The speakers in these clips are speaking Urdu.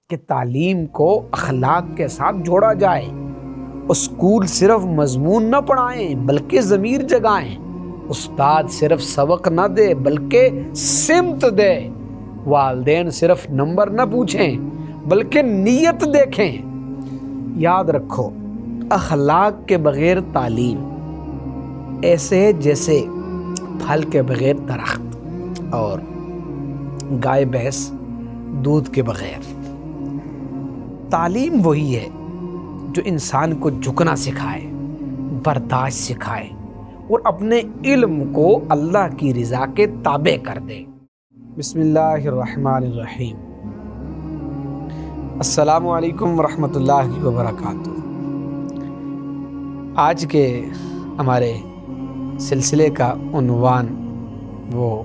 کہ تعلیم کو اخلاق کے ساتھ جوڑا جائے۔ اسکول صرف مضمون نہ پڑھائیں بلکہ ضمیر جگائیں۔ استاد صرف سبق نہ دے بلکہ سمت دے۔ والدین صرف نمبر نہ پوچھیں بلکہ نیت دیکھیں۔ یاد رکھو، اخلاق کے بغیر تعلیم ایسے ہے جیسے پھل کے بغیر درخت اور گائے بھینس دودھ کے بغیر۔ تعلیم وہی ہے جو انسان کو جھکنا سکھائے، برداشت سکھائے اور اپنے علم کو اللہ کی رضا کے تابع کر دے۔ بسم اللہ الرحمن الرحیم۔ السلام علیکم ورحمۃ اللہ وبرکاتہ۔ آج کے ہمارے سلسلے کا عنوان وہ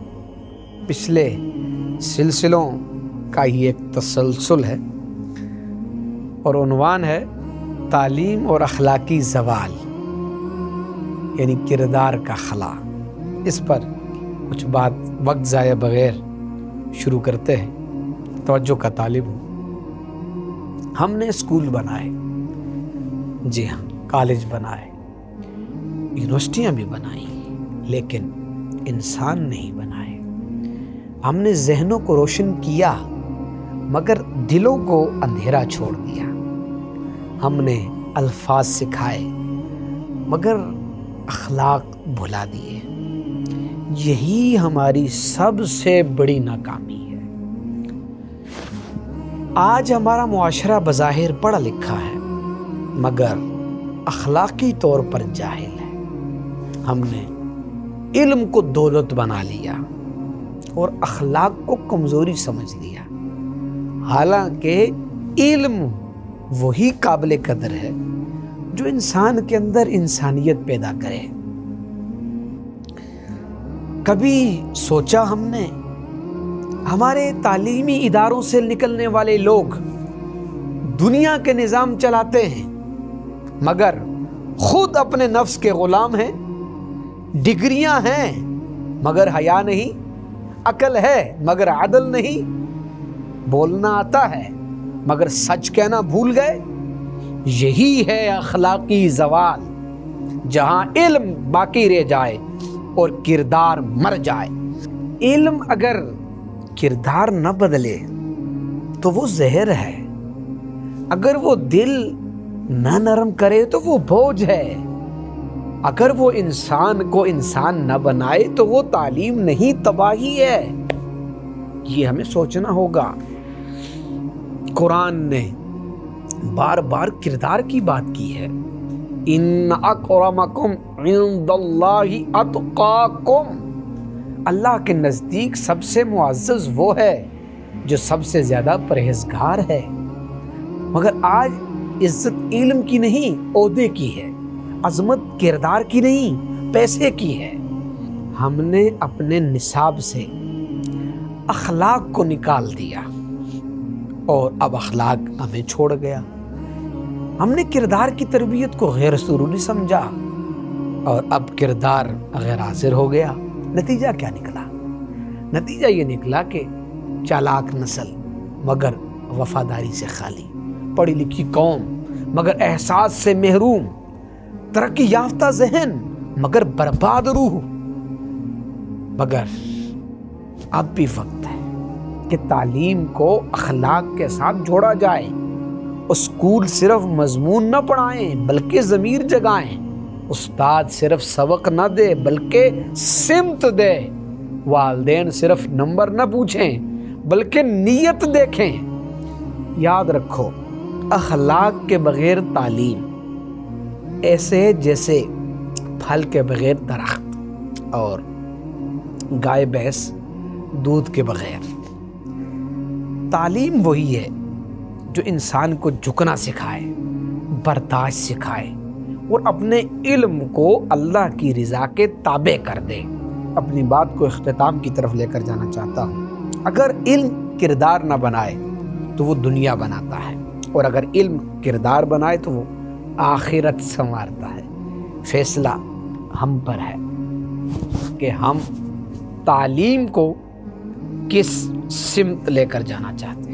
پچھلے سلسلوں کا ہی ایک تسلسل ہے اور عنوان ہے تعلیم اور اخلاقی زوال، یعنی کردار کا خلا۔ اس پر کچھ بات وقت ضائع بغیر شروع کرتے ہیں۔ توجہ کا طالب ہوں۔ ہم نے اسکول بنائے، جی ہاں، کالج بنائے، یونیورسٹیاں بھی بنائیں، لیکن انسان نہیں بنائے۔ ہم نے ذہنوں کو روشن کیا مگر دلوں کو اندھیرا چھوڑ دیا۔ ہم نے الفاظ سکھائے مگر اخلاق بھلا دیے۔ یہی ہماری سب سے بڑی ناکامی ہے۔ آج ہمارا معاشرہ بظاہر پڑھا لکھا ہے مگر اخلاقی طور پر جاہل ہے۔ ہم نے علم کو دولت بنا لیا اور اخلاق کو کمزوری سمجھ لیا، حالانکہ علم وہی قابل قدر ہے جو انسان کے اندر انسانیت پیدا کرے۔ کبھی سوچا ہم نے ہمارے تعلیمی اداروں سے نکلنے والے لوگ دنیا کے نظام چلاتے ہیں مگر خود اپنے نفس کے غلام ہیں؟ ڈگریاں ہیں مگر حیا نہیں، عقل ہے مگر عدل نہیں، بولنا آتا ہے مگر سچ کہنا بھول گئے۔ یہی ہے اخلاقی زوال، جہاں علم باقی رہ جائے اور کردار مر جائے۔ علم اگر کردار نہ بدلے تو وہ زہر ہے، اگر وہ دل نہ نرم کرے تو وہ بوجھ ہے، اگر وہ انسان کو انسان نہ بنائے تو وہ تعلیم نہیں، تباہی ہے۔ یہ ہمیں سوچنا ہوگا۔ قرآن نے بار بار کردار کی بات کی ہے۔ ان اکرمکم عند اللہ اتقاکم، اللہ کے نزدیک سب سے معزز وہ ہے جو سب سے زیادہ پرہیزگار ہے۔ مگر آج عزت علم کی نہیں، عہدے کی ہے، عظمت کردار کی نہیں، پیسے کی ہے۔ ہم نے اپنے نصاب سے اخلاق کو نکال دیا اور اب اخلاق ہمیں چھوڑ گیا۔ ہم نے کردار کی تربیت کو غیر ضروری سمجھا اور اب کردار غیر حاضر ہو گیا۔ نتیجہ کیا نکلا؟ نتیجہ یہ نکلا کہ چالاک نسل مگر وفاداری سے خالی، پڑھی لکھی قوم مگر احساس سے محروم، ترقی یافتہ ذہن مگر برباد روح۔ مگر اب بھی وقت ہے کہ تعلیم کو اخلاق کے ساتھ جوڑا جائے۔ اسکول صرف مضمون نہ پڑھائیں بلکہ ضمیر جگائیں۔ استاد صرف سبق نہ دے بلکہ سمت دے۔ والدین صرف نمبر نہ پوچھیں بلکہ نیت دیکھیں۔ یاد رکھو، اخلاق کے بغیر تعلیم ایسے ہے جیسے پھل کے بغیر درخت اور گائے بھینس دودھ کے بغیر۔ تعلیم وہی ہے جو انسان کو جھکنا سکھائے، برداشت سکھائے اور اپنے علم کو اللہ کی رضا کے تابع کر دے۔ اپنی بات کو اختتام کی طرف لے کر جانا چاہتا ہوں۔ اگر علم کردار نہ بنائے تو وہ دنیا بناتا ہے، اور اگر علم کردار بنائے تو وہ آخرت سنوارتا ہے۔ فیصلہ ہم پر ہے کہ ہم تعلیم کو کس سمت لے کر جانا چاہتے ہیں۔